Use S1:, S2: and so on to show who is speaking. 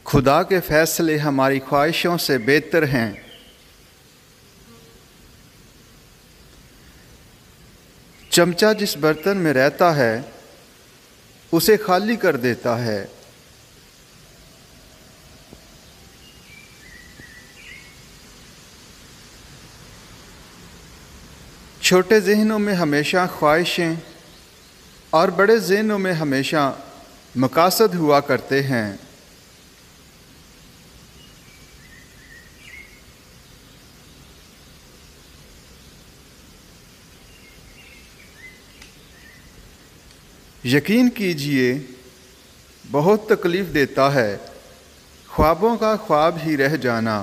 S1: खुदा के फैसले हमारी ख्वाहिशों से बेहतर हैं। चमचा जिस बर्तन में रहता है उसे खाली कर देता है। छोटे ज़हनों में हमेशा ख्वाहिशें और बड़े ज़हनों में हमेशा मकासद हुआ करते हैं। यकीन कीजिए, बहुत तकलीफ़ देता है ख्वाबों का ख्वाब ही रह जाना।